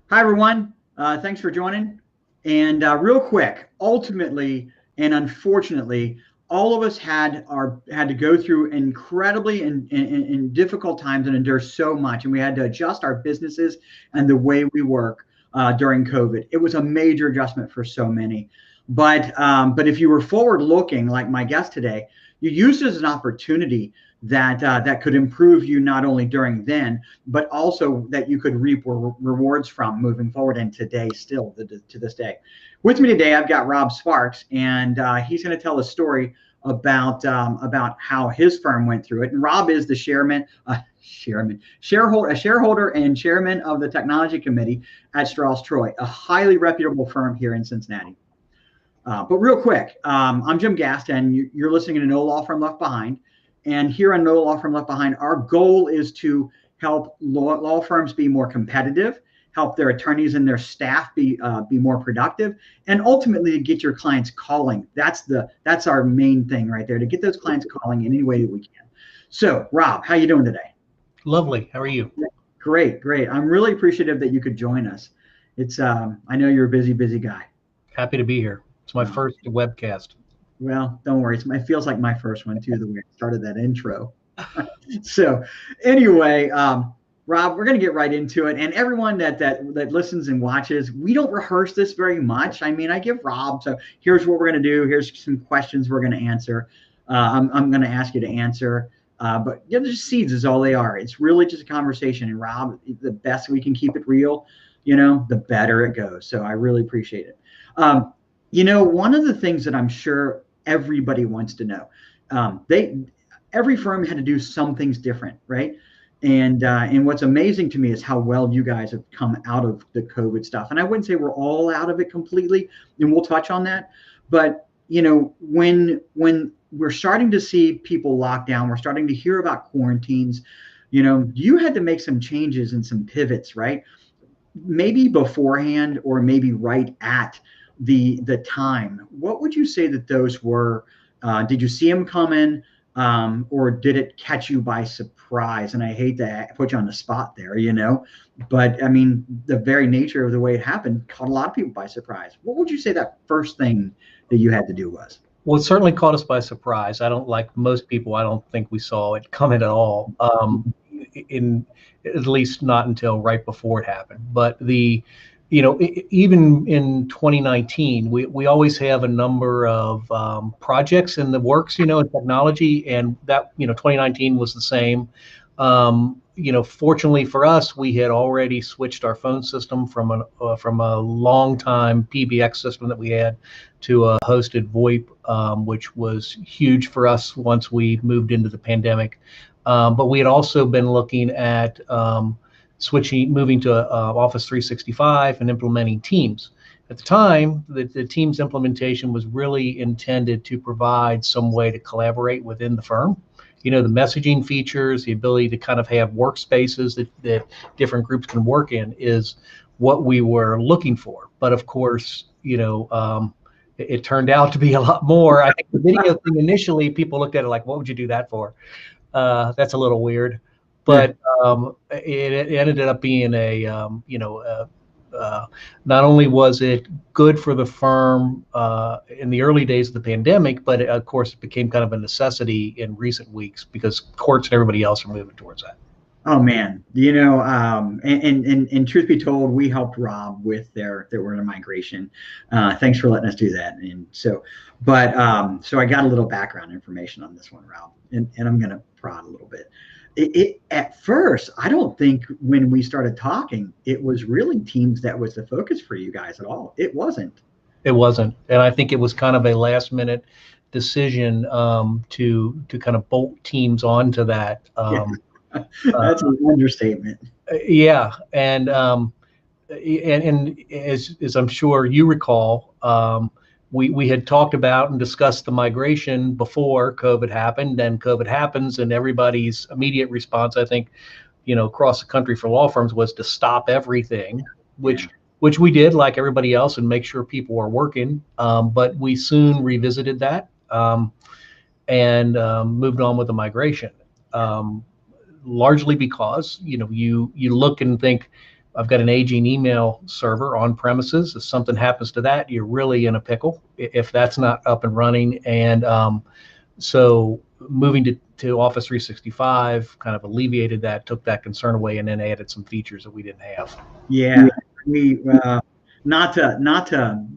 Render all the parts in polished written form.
Hi, everyone. Thanks for joining. And real quick, ultimately and unfortunately, all of us had to go through incredibly and difficult times and endure so much, and we had to adjust our businesses and the way we work during COVID. It was a major adjustment for so many. But if you were forward looking, like my guest today, you used it as an opportunity that could improve you not only during then, but also that you could reap rewards from moving forward and today still to this day. With me today, I've got Rob Sparks, and he's going to tell a story about how his firm went through it. And Rob is the shareholder and chairman of the technology committee at Strauss Troy, a highly reputable firm here in Cincinnati. But real quick, I'm Jim Gast, and you're listening to No Law Firm Left Behind. And here on No Law Firm Left Behind, our goal is to help law firms be more competitive, help their attorneys and their staff be more productive, and ultimately to get your clients calling. That's our main thing right there, to get those clients calling in any way that we can. So, Rob, how you doing today? Lovely. How are you? Great, great. I'm really appreciative that you could join us. It's I know you're a busy guy. Happy to be here. It's my first webcast. Well, don't worry. It feels like my first one too, the way I started that intro. So anyway, Rob, we're going to get right into it. And everyone that listens and watches, we don't rehearse this very much. I mean, I give Rob, so here's what we're going to do. Here's some questions we're going to answer. I'm going to ask you to answer. But just seeds is all they are. It's really just a conversation. And Rob, the best we can keep it real, the better it goes. So I really appreciate it. One of the things that I'm sure everybody wants to know, every firm had to do some things different, right? And what's amazing to me is how well you guys have come out of the COVID stuff. And I wouldn't say we're all out of it completely, and we'll touch on that. But when we're starting to see people lock down, we're starting to hear about quarantines. You had to make some changes and some pivots, right? Maybe beforehand or maybe right at the time. What would you say that those were? Did you see them coming, or did it catch you by surprise? And I hate to put you on the spot there, but I mean, the very nature of the way it happened caught a lot of people by surprise. What would you say that first thing that you had to do was? Well, it certainly caught us by surprise. I don't like most people. I don't think we saw it coming at all. In at least not until right before it happened. But even in 2019, we always have a number of projects in the works, in technology, and that 2019 was the same. Fortunately for us, we had already switched our phone system from a long time PBX system that we had to a hosted VoIP, which was huge for us once we moved into the pandemic. But we had also been looking at moving to Office 365 and implementing Teams. At the time, the Teams implementation was really intended to provide some way to collaborate within the firm. The messaging features, the ability to kind of have workspaces that different groups can work in is what we were looking for. But of course, it turned out to be a lot more. I think the video thing initially, people looked at it like, what would you do that for? That's a little weird. But it ended up being not only was it good for the firm in the early days of the pandemic, but of course it became kind of a necessity in recent weeks because courts and everybody else are moving towards that. Oh man, and truth be told, we helped Rob with their order migration. Thanks for letting us do that. And so I got a little background information on this one, Rob, and I'm gonna prod a little bit. It at first, I don't think when we started talking, it was really Teams that was the focus for you guys at all. It wasn't. It wasn't, and I think it was kind of a last minute decision to kind of bolt Teams onto that. That's an understatement. Yeah, and as I'm sure you recall, we had talked about and discussed the migration before COVID happened. Then COVID happens, and everybody's immediate response, I think, across the country for law firms was to stop everything, which we did, like everybody else, and make sure people were working. But we soon revisited that and moved on with the migration. Largely because you look and think I've got an aging email server on premises. If something happens to that, you're really in a pickle if that's not up and running. And so moving to Office 365 kind of alleviated that, took that concern away, and then added some features that we didn't have. Yeah, we not to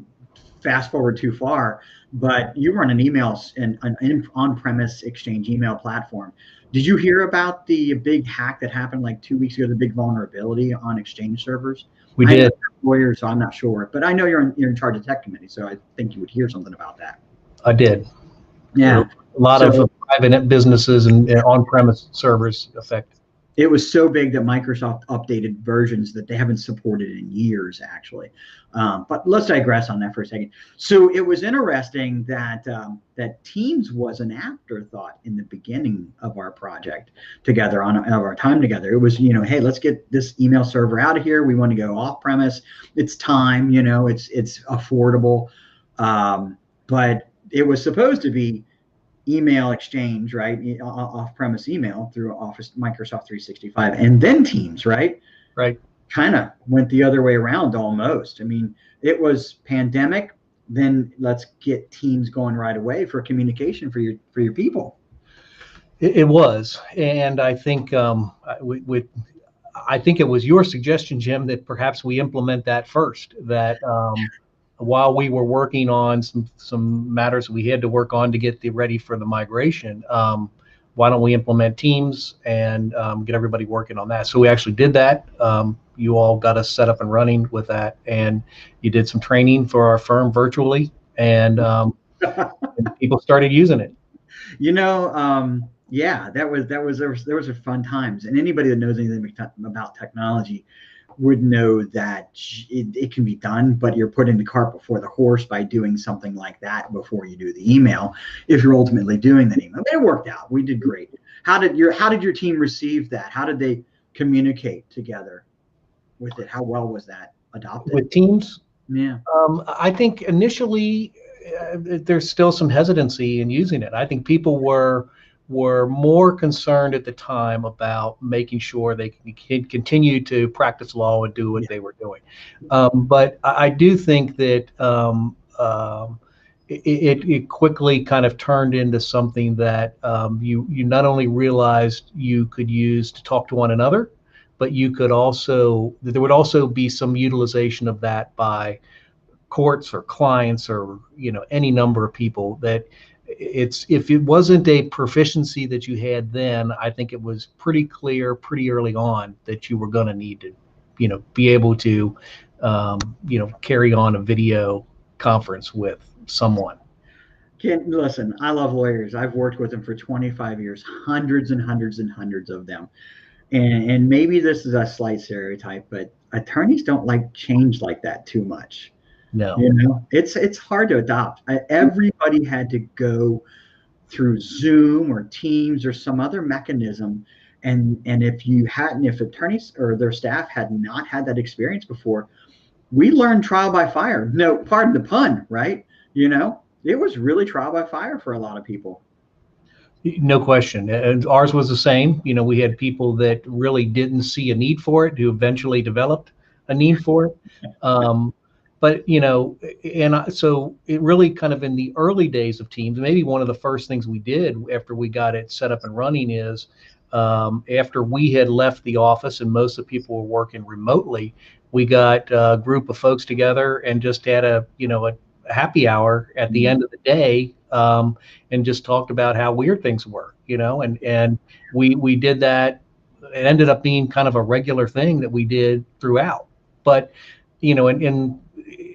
fast forward too far, but you run an emails and an on-premise Exchange email platform. Did you hear about the big hack that happened like 2 weeks ago? The big vulnerability on Exchange servers. We I did. am a lawyer, so I'm not sure, but I know you're in charge of tech committee, so I think you would hear something about that. I did. Yeah, a lot of private businesses and on-premise servers affected. It was so big that Microsoft updated versions that they haven't supported in years, actually. But let's digress on that for a second. So it was interesting that that Teams was an afterthought in the beginning of our project together, of our time together. It was, hey, let's get this email server out of here. We want to go off premise. It's time, it's affordable. But it was supposed to be email exchange, right? Off-premise email through Office Microsoft 365, and then Teams, right? Right. Kind of went the other way around almost. I mean, it was pandemic, then let's get Teams going right away for communication for your people. It was, and I think I think it was your suggestion, Jim, that perhaps we implement that first. That while we were working on some matters we had to work on to get ready for the migration, why don't we implement Teams and get everybody working on that? So we actually did that. You all got us set up and running with that, and you did some training for our firm virtually, and people started using it. Yeah, there was a fun times, and anybody that knows anything about technology would know that it can be done, but you're putting the cart before the horse by doing something like that before you do the email, if you're ultimately doing that email. But it worked out. We did great. How did your team receive that? How did they communicate together with it? How well was that adopted? With Teams? Yeah. I think initially there's still some hesitancy in using it. I think people were more concerned at the time about making sure they can continue to practice law and do what they were doing. But I do think that it quickly kind of turned into something that you not only realized you could use to talk to one another, but there would also be some utilization of that by courts or clients or any number of people. That if it wasn't a proficiency that you had then, I think it was pretty clear pretty early on that you were going to need to be able to carry on a video conference with someone. Listen, I love lawyers. I've worked with them for 25 years, hundreds and hundreds and hundreds of them. And maybe this is a slight stereotype, but attorneys don't like change like that too much. No. It's hard to adopt. Everybody had to go through Zoom or Teams or some other mechanism. And if attorneys or their staff had not had that experience before, we learned trial by fire. No, pardon the pun, right? It was really trial by fire for a lot of people. No question. And ours was the same. We had people that really didn't see a need for it who eventually developed a need for it. But, so it really kind of in the early days of Teams, maybe one of the first things we did after we got it set up and running is after we had left the office and most of the people were working remotely, we got a group of folks together and just had a happy hour at the end of the day and just talked about how weird things were, and we did that. It ended up being kind of a regular thing that we did throughout. But, and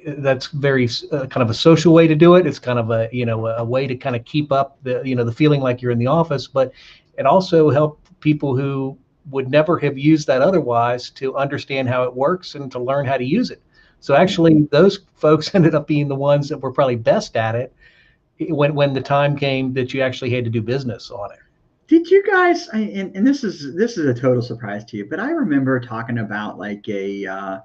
that's very kind of a social way to do it. It's kind of a way to kind of keep up the feeling like you're in the office, but it also helped people who would never have used that otherwise to understand how it works and to learn how to use it. So actually those folks ended up being the ones that were probably best at it when the time came that you actually had to do business on it. Did you guys, and this is a total surprise to you, but I remember talking about like a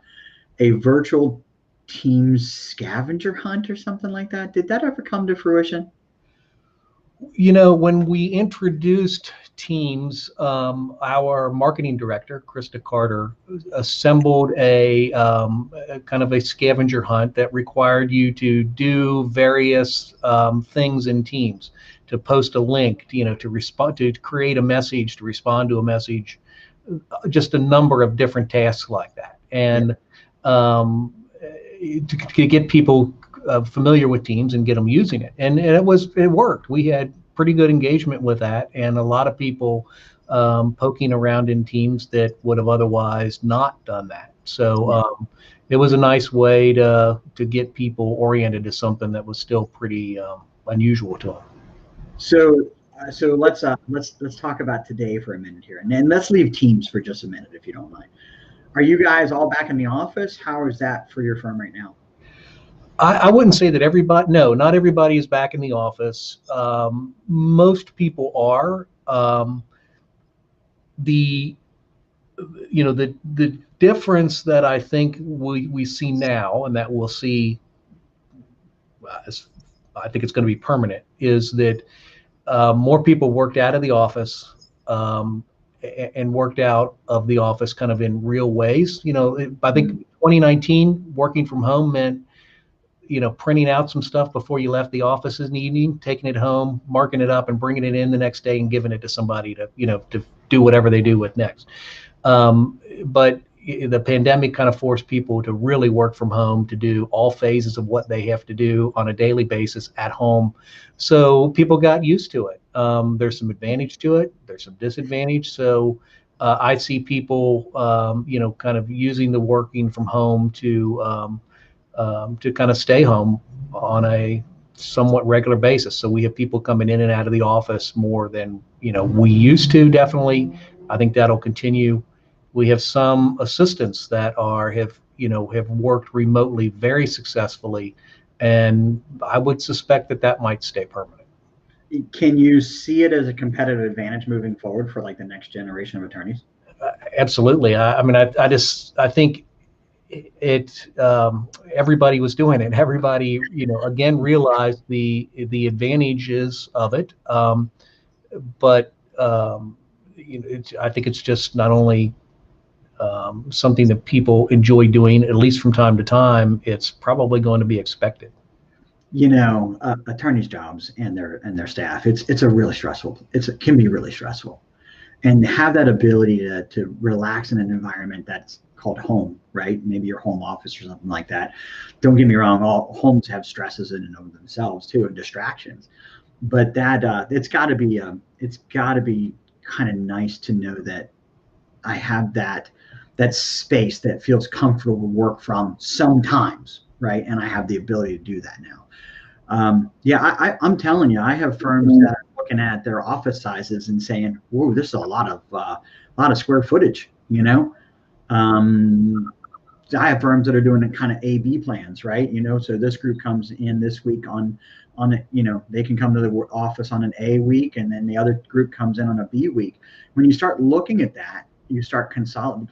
virtual Teams scavenger hunt or something like that. Did that ever come to fruition? When we introduced Teams, our marketing director, Krista Carter, assembled a kind of a scavenger hunt that required you to do various things in Teams, to post a link, to respond, to create a message, to respond to a message, just a number of different tasks like that. And to get people familiar with Teams and get them using it. And it worked. We had pretty good engagement with that, and a lot of people poking around in Teams that would have otherwise not done that. So it was a nice way to get people oriented to something that was still pretty unusual to them. So let's talk about today for a minute here, and then let's leave Teams for just a minute, if you don't mind. Are you guys all back in the office? How is that for your firm right now? I wouldn't say that everybody. No, not everybody is back in the office. Most people are. The difference that I think we see now, and that we'll see, I think it's going to be permanent, is that more people worked out of the office and worked out of the office kind of in real ways. I think 2019 working from home meant printing out some stuff before you left the office in the evening, taking it home, marking it up, and bringing it in the next day and giving it to somebody to do whatever they do with next. But the pandemic kind of forced people to really work from home, to do all phases of what they have to do on a daily basis at home. So people got used to it. There's some advantage to it. There's some disadvantage. So I see people, kind of using the working from home to kind of stay home on a somewhat regular basis. So we have people coming in and out of the office more than we used to. Definitely, I think that'll continue. We have some assistants that have worked remotely very successfully, and I would suspect that might stay permanent. Can you see it as a competitive advantage moving forward for like the next generation of attorneys? Absolutely. I think everybody was doing it. Everybody, again, realized the advantages of it. But I think it's just not only something that people enjoy doing, at least from time to time. It's probably going to be expected. Attorneys' jobs and their staff, it's a really stressful. It can be really stressful, and have that ability to relax in an environment that's called home, right? Maybe your home office or something like that. Don't get me wrong, all homes have stresses in and of themselves too, and distractions. But that it's got to be kind of nice to know that I have that space that feels comfortable to work from sometimes, right? And I have the ability to do that now. I'm telling you, I have firms that are looking at their office sizes and saying, "Whoa, this is a lot of square footage," I have firms that are doing kind of A/B plans, right? So this group comes in this week on they can come to the office on an A week, and then the other group comes in on a B week. When you start looking at that, you start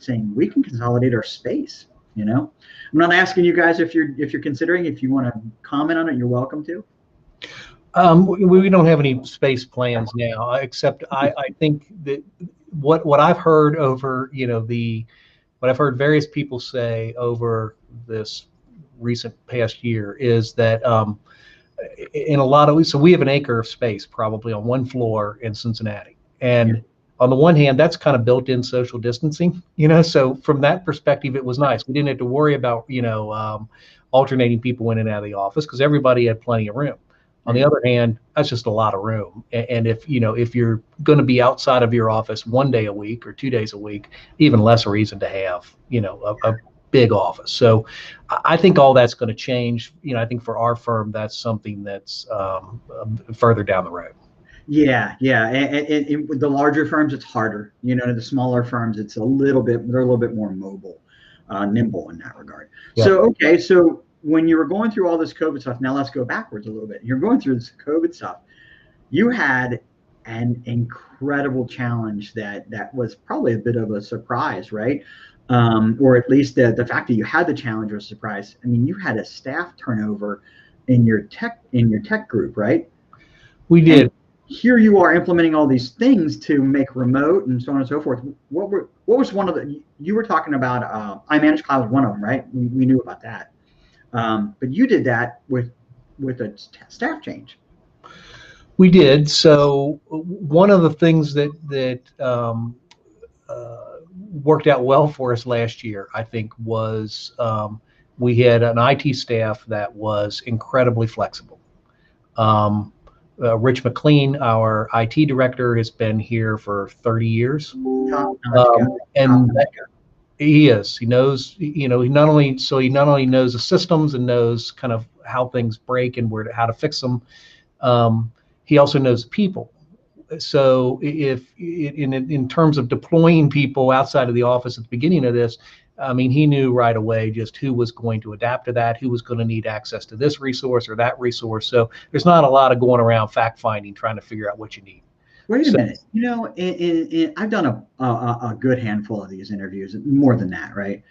saying we can consolidate our space. I'm not asking you guys if you're considering. If you want to comment on it, you're welcome to. We don't have any space plans now, except I think that what I've heard over what I've heard various people say over this recent past year is that in a lot of, so we have an acre of space probably on one floor in Cincinnati, and on the one hand, that's kind of built-in social distancing, so from that perspective, it was nice. We didn't have to worry about alternating people in and out of the office because everybody had plenty of room. On the other hand, that's just a lot of room. And if you're going to be outside of your office 1 day a week or 2 days a week, even less reason to have, a big office. So I think all that's going to change. I think for our firm, that's something that's further down the road. Yeah. And with the larger firms, it's harder. The smaller firms, they're a little bit more mobile, nimble in that regard. Yeah. So when you were going through all this COVID stuff, now let's go backwards a little bit. You're going through this COVID stuff. You had an incredible challenge that was probably a bit of a surprise, right? Or at least the fact that you had the challenge was a surprise. I mean, you had a staff turnover in your tech group, right? We did. here you are implementing all these things to make remote and so on and so forth. What was one of the, you were talking about, iManage Cloud was one of them, right? We knew about that. But you did that with a staff change. We did. So one of the things that worked out well for us last year, I think, was we had an IT staff that was incredibly flexible. Rich McLean, our IT director, has been here for 30 years. And he is. He knows, he not only knows the systems and knows kind of how things break and how to fix them. He also knows people. So if in terms of deploying people outside of the office at the beginning of this, I mean, he knew right away just who was going to adapt to that, who was going to need access to this resource or that resource. So there's not a lot of going around fact finding, trying to figure out what you need. Wait a minute. I've done a good handful of these interviews, more than that, right?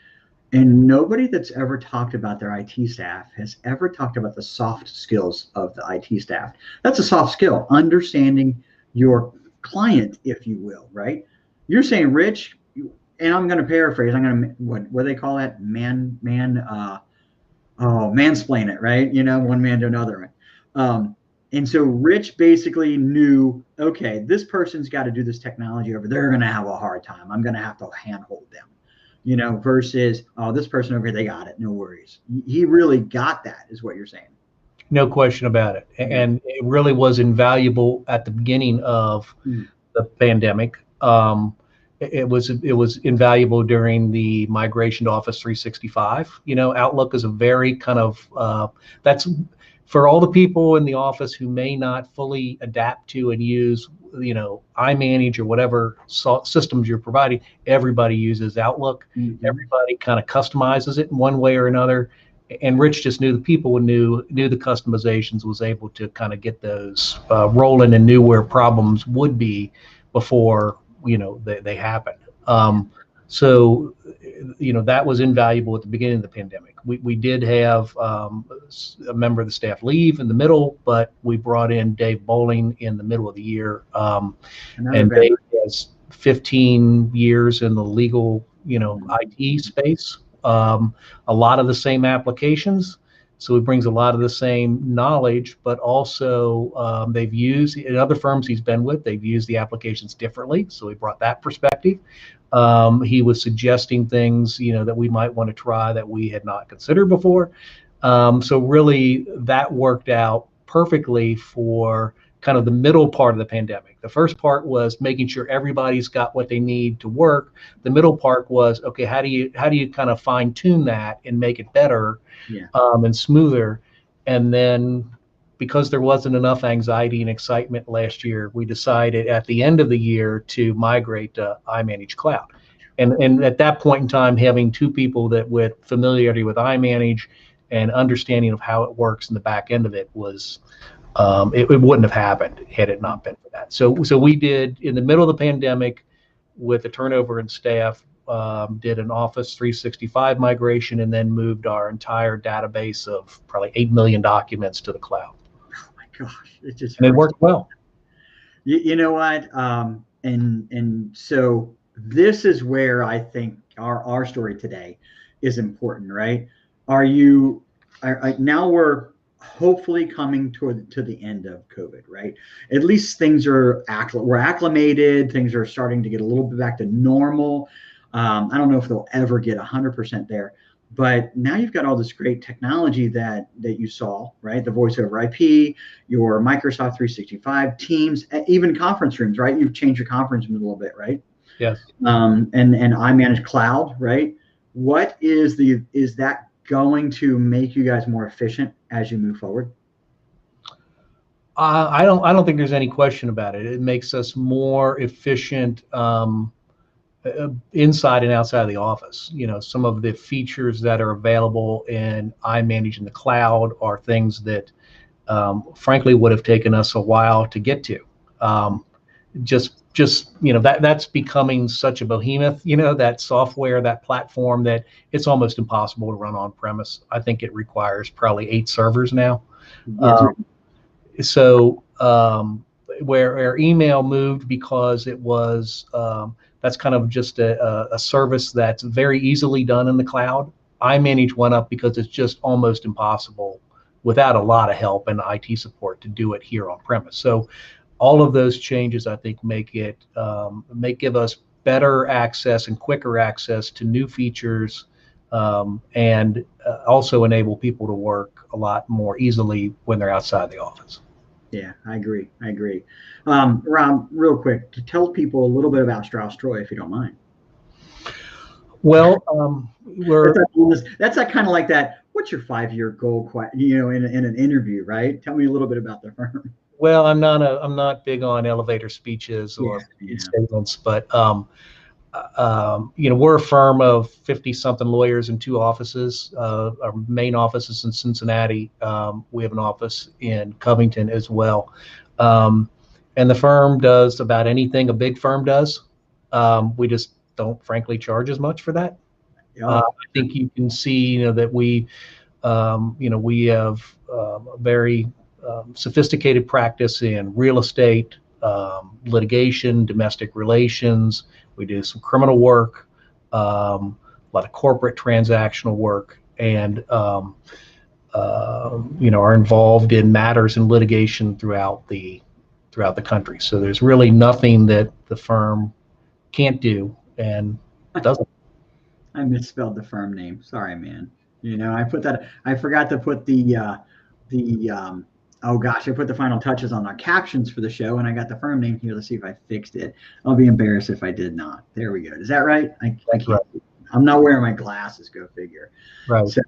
And nobody that's ever talked about their IT staff has ever talked about the soft skills of the IT staff. That's a soft skill, understanding your client, if you will, right? You're saying, Rich, and I'm going to paraphrase. I'm going to what do they call that? Mansplain it, right? One man to another. And so Rich basically knew, okay, this person's got to do this technology over. They're going to have a hard time. I'm going to have to handhold them, versus, oh, this person over here, they got it. No worries. He really got that, is what you're saying. No question about it. And it really was invaluable at the beginning of the pandemic. It was invaluable during the migration to Office 365. Outlook is a very kind of, that's for all the people in the office who may not fully adapt to and use, iManage or whatever systems you're providing. Everybody uses Outlook. Everybody kind of customizes it in one way or another. And Rich just knew the people, knew the customizations, was able to kind of get those rolling and knew where problems would be before they happened. So that was invaluable at the beginning of the pandemic. We did have a member of the staff leave in the middle, but we brought in Dave Bowling in the middle of the year. And Dave has 15 years in the legal, IT space. A lot of the same applications. So he brings a lot of the same knowledge, but also they've used, in other firms he's been with, they've used the applications differently. So he brought that perspective. He was suggesting things, that we might want to try that we had not considered before. So really that worked out perfectly for kind of the middle part of the pandemic. The first part was making sure everybody's got what they need to work. The middle part was, okay, how do you kind of fine tune that and make it better and smoother? And then because there wasn't enough anxiety and excitement last year, we decided at the end of the year to migrate to iManage Cloud. And at that point in time, having two people that with familiarity with iManage and understanding of how it works in the back end of it was, it wouldn't have happened had it not been for that. So we did, in the middle of the pandemic, with the turnover in staff, did an Office 365 migration and then moved our entire database of probably 8 million documents to the cloud. Oh my gosh, it worked well. You know what? And so this is where I think our story today is important, right? Now we're hopefully coming to the end of COVID, right? At least things we're acclimated. Things are starting to get a little bit back to normal. I don't know if they'll ever get 100% there, but now you've got all this great technology that you saw, right? The voice over IP, your Microsoft 365, Teams, even conference rooms, right? You've changed your conference room a little bit, right? Yes. And iManage Cloud, right? What is that going to make you guys more efficient as you move forward? I don't think there's any question about it. It makes us more efficient inside and outside of the office. Some of the features that are available in iManage in the cloud are things that frankly would have taken us a while to get to. That's becoming such a behemoth, that software, that platform, that it's almost impossible to run on premise. I think it requires probably 8 servers now. where email moved because it was that's kind of just a service that's very easily done in the cloud. iManage went up because it's just almost impossible without a lot of help and IT support to do it here on premise. So all of those changes, I think, give us better access and quicker access to new features, and also enable people to work a lot more easily when they're outside the office. Yeah, I agree. Rob, real quick, to tell people a little bit about Strauss Troy, if you don't mind. Well, that's like kind of like that. What's your 5-year goal? In an interview, right? Tell me a little bit about the firm. Well, I'm not big on elevator speeches or statements, but we're a firm of 50-something lawyers in 2 offices. Our main office is in Cincinnati. We have an office in Covington as well. And the firm does about anything a big firm does. We just don't, frankly, charge as much for that. I think you can see, that we have a very sophisticated practice in real estate, litigation, domestic relations. We do some criminal work, a lot of corporate transactional work, and are involved in matters in litigation throughout the country. So there's really nothing that the firm can't do and doesn't. I misspelled the firm name. Sorry, man. I forgot to put I put the final touches on our captions for the show, and I got the firm name here. Let's see if I fixed it. I'll be embarrassed if I did not. There we go. Is that right? I can't. Right. I'm not wearing my glasses. Go figure. Right. So,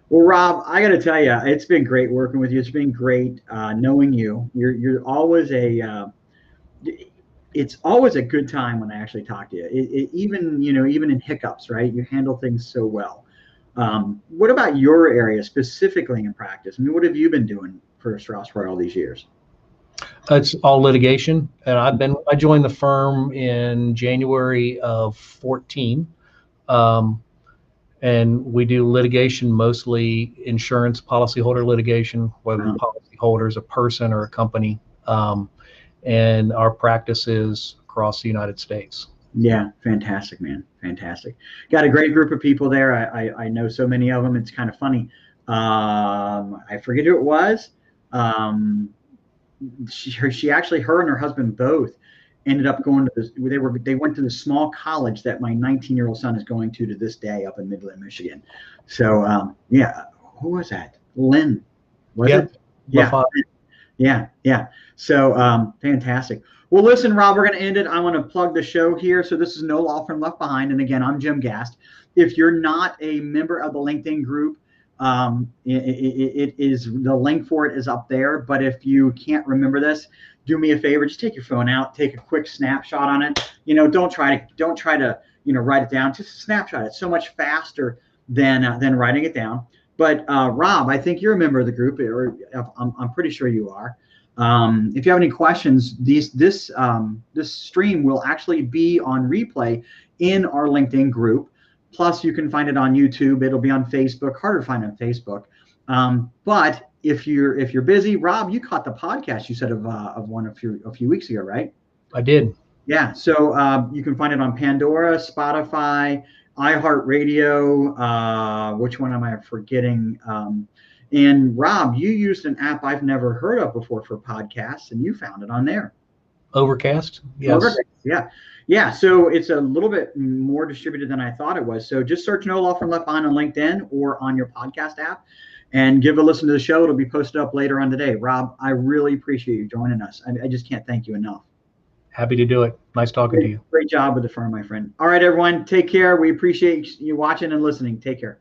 well, Rob, I got to tell you, it's been great working with you. It's been great knowing you. You're always it's always a good time when I actually talk to you. Even in hiccups, right? You handle things so well. What about your area specifically in practice? I mean, what have you been doing for Strauss Troy all these years? It's all litigation, and I joined the firm in January of 2014, and we do litigation, mostly insurance policyholder litigation, whether the policyholder is a person or a company, and our practice is across the United States. Yeah, fantastic, man. Fantastic. Got a great group of people there. I know so many of them. It's kind of funny. I forget who it was. She actually, her and her husband both ended up going to this. They went to the small college that my 19-year-old son is going to this day up in Midland, Michigan. So who was that? Lynn, was it? Yeah. So fantastic. Well, listen, Rob, we're going to end it. I want to plug the show here. So this is No Law Firm Left Behind. And again, I'm Jim Gast. If you're not a member of the LinkedIn group, it is, the link for it is up there. But if you can't remember this, do me a favor, just take your phone out, take a quick snapshot on it. Don't try to write it down. Just snapshot it. It's so much faster than writing it down. But Rob, I think you're a member of the group, or I'm pretty sure you are. If you have any questions, this stream will actually be on replay in our LinkedIn group. Plus, you can find it on YouTube. It'll be on Facebook. Harder to find on Facebook. But if you're busy, Rob, you caught the podcast you said of one a few weeks ago, right? I did. Yeah. So you can find it on Pandora, Spotify, iHeartRadio. Which one am I forgetting? And Rob, you used an app I've never heard of before for podcasts, and you found it on there. Overcast? Yes. Overcast, yeah. So it's a little bit more distributed than I thought it was. So just search No Law Firm Left Behind on LinkedIn or on your podcast app and give a listen to the show. It'll be posted up later on today. Rob, I really appreciate you joining us. I just can't thank you enough. Happy to do it. Nice talking to you. Great job with the firm, my friend. All right, everyone. Take care. We appreciate you watching and listening. Take care.